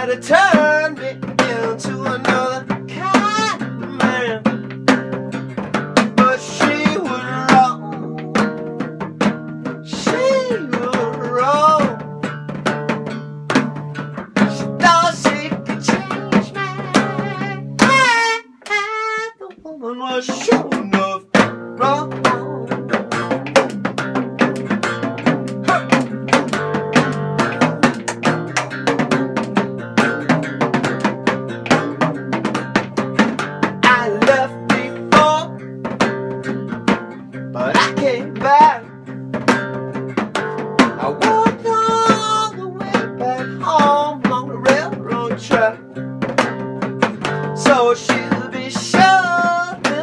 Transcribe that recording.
tried to turn me into another kind of man, but she was wrong. She was wrong. She thought she could change me. The woman was sure enough wrong. But I came back. I walked all the way back home on the railroad track.